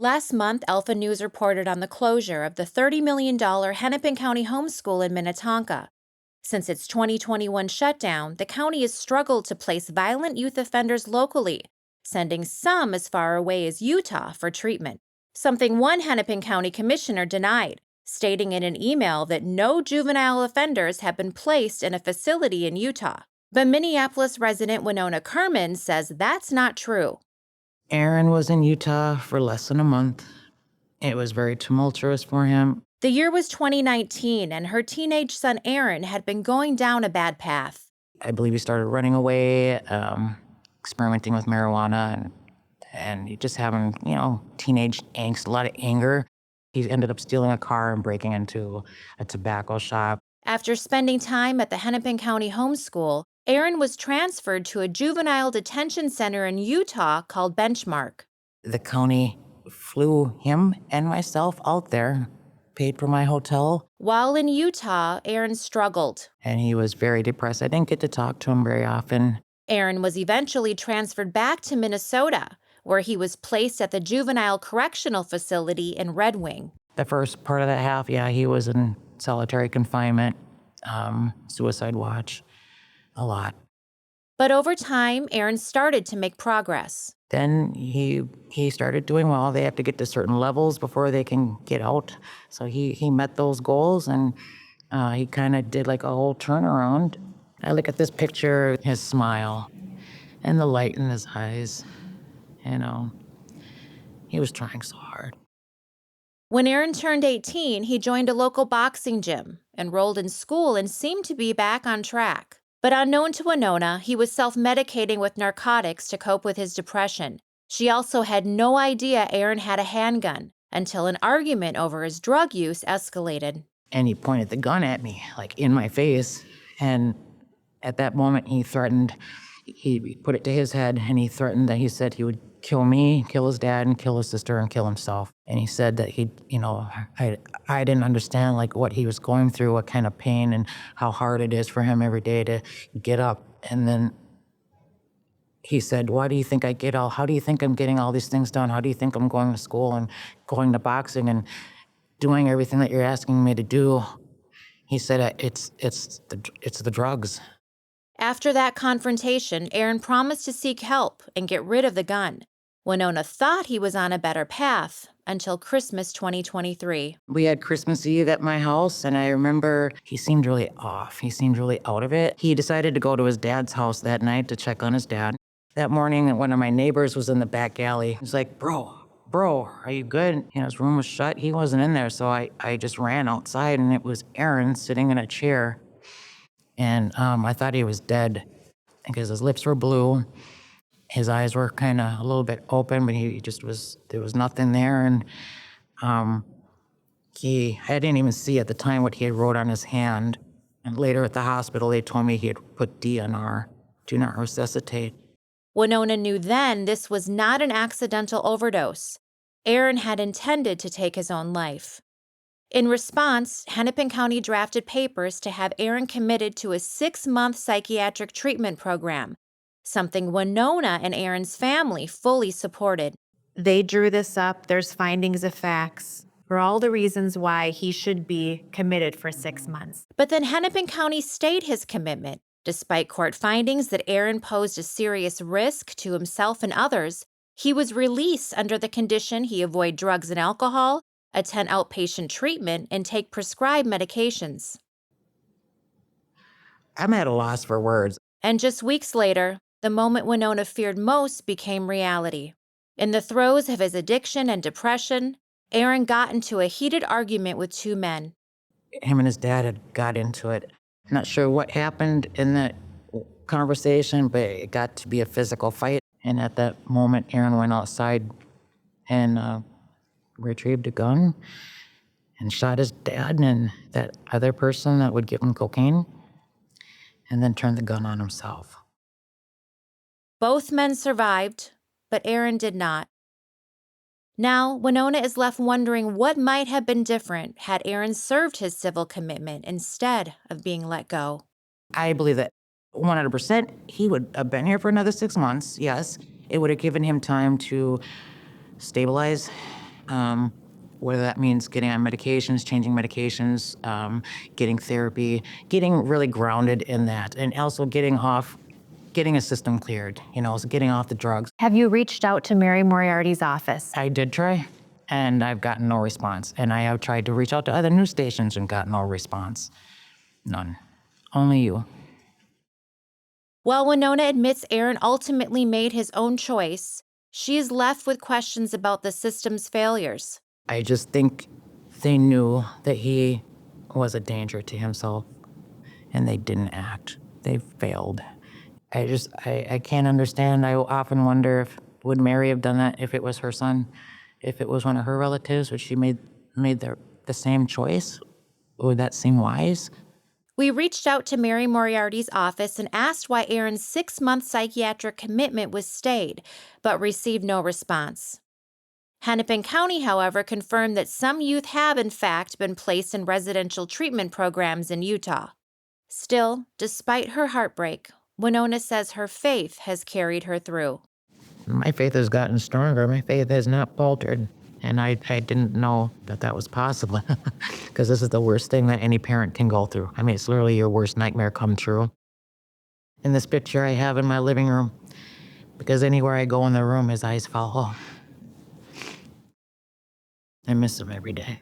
Last month, Alpha News reported on the closure of the $30 million Hennepin County Homeschool in Minnetonka. Since its 2021 shutdown, the county has struggled to place violent youth offenders locally, sending some as far away as Utah for treatment, something one Hennepin County commissioner denied, stating in an email that no juvenile offenders have been placed in a facility in Utah. But Minneapolis resident Wenona Kuhrman says that's not true. Aaron was in Utah for less than a month. It was very tumultuous for him. The year was 2019, and her teenage son Aaron had been going down a bad path. I believe he started running away, experimenting with marijuana, and he just having, teenage angst, a lot of anger. He ended up stealing a car and breaking into a tobacco shop. After spending time at the Hennepin County Homeschool, Aaron was transferred to a juvenile detention center in Utah called Benchmark. The county flew him and myself out there, paid for my hotel. While in Utah, Aaron struggled. And he was very depressed. I didn't get to talk to him very often. Aaron was eventually transferred back to Minnesota, where he was placed at the Juvenile Correctional Facility in Red Wing. The first part of that half, he was in solitary confinement, suicide watch, a lot. But over time, Aaron started to make progress. Then he started doing well. They have to get to certain levels before they can get out. So he met those goals, and he kind of did like a whole turnaround. I look at this picture, his smile, and the light in his eyes. He was trying so hard. When Aaron turned 18, he joined a local boxing gym, enrolled in school, and seemed to be back on track. But unknown to Wenona, he was self-medicating with narcotics to cope with his depression. She also had no idea Aaron had a handgun until an argument over his drug use escalated. And he pointed the gun at me, like in my face. And at that moment, he threatened, he put it to his head, and he threatened that he said he would kill me, kill his dad, and kill his sister, and kill himself. And he said that I didn't understand like what he was going through, what kind of pain, and how hard it is for him every day to get up. And then he said, how do you think I'm getting all these things done? How do you think I'm going to school and going to boxing and doing everything that you're asking me to do? He said, it's the drugs. After that confrontation, Aaron promised to seek help and get rid of the gun. Wenona thought he was on a better path until Christmas 2023. We had Christmas Eve at my house, and I remember he seemed really off. He seemed really out of it. He decided to go to his dad's house that night to check on his dad. That morning, one of my neighbors was in the back alley. He was like, bro, are you good? His room was shut. He wasn't in there, so I just ran outside, and it was Aaron sitting in a chair. And I thought he was dead because his lips were blue. His eyes were kind of a little bit open, but there was nothing there. And I didn't even see at the time what he had wrote on his hand. And later at the hospital, they told me he had put DNR, do not resuscitate. Wenona knew then this was not an accidental overdose. Aaron had intended to take his own life. In response, Hennepin County drafted papers to have Aaron committed to a 6-month psychiatric treatment program, something Wenona and Aaron's family fully supported. They drew this up. There's findings of facts for all the reasons why he should be committed for 6 months. But then Hennepin County stayed his commitment. Despite court findings that Aaron posed a serious risk to himself and others, he was released under the condition he avoid drugs and alcohol, attend outpatient treatment, and take prescribed medications. I'm at a loss for words. And just weeks later, the moment Wenona feared most became reality. In the throes of his addiction and depression, Aaron got into a heated argument with 2 men. Him and his dad had got into it. Not sure what happened in that conversation, but it got to be a physical fight. And at that moment, Aaron went outside and retrieved a gun and shot his dad and that other person that would give him cocaine, and then turned the gun on himself. Both men survived, but Aaron did not. Now, Wenona is left wondering what might have been different had Aaron served his civil commitment instead of being let go. I believe that 100% he would have been here for another 6 months, yes. It would have given him time to stabilize Whether that means getting on medications, changing medications, getting therapy, getting really grounded in that, and also getting a system cleared, so getting off the drugs. Have you reached out to Mary Moriarty's office? I did try, and I've gotten no response. And I have tried to reach out to other news stations and got no response. None. Only you. While Wenona admits Aaron ultimately made his own choice, she is left with questions about the system's failures. I just think they knew that he was a danger to himself, and they didn't act. They failed. I can't understand. I often wonder would Mary have done that if it was her son? If it was one of her relatives, would she made the same choice? Would that seem wise? We reached out to Mary Moriarty's office and asked why Aaron's 6-month psychiatric commitment was stayed, but received no response. Hennepin County, however, confirmed that some youth have in fact been placed in residential treatment programs in Utah. Still, despite her heartbreak, Wenona says her faith has carried her through. My faith has gotten stronger. My faith has not faltered. And I didn't know that was possible, because this is the worst thing that any parent can go through. I mean, it's literally your worst nightmare come true. In this picture I have in my living room, because anywhere I go in the room, his eyes follow. I miss him every day.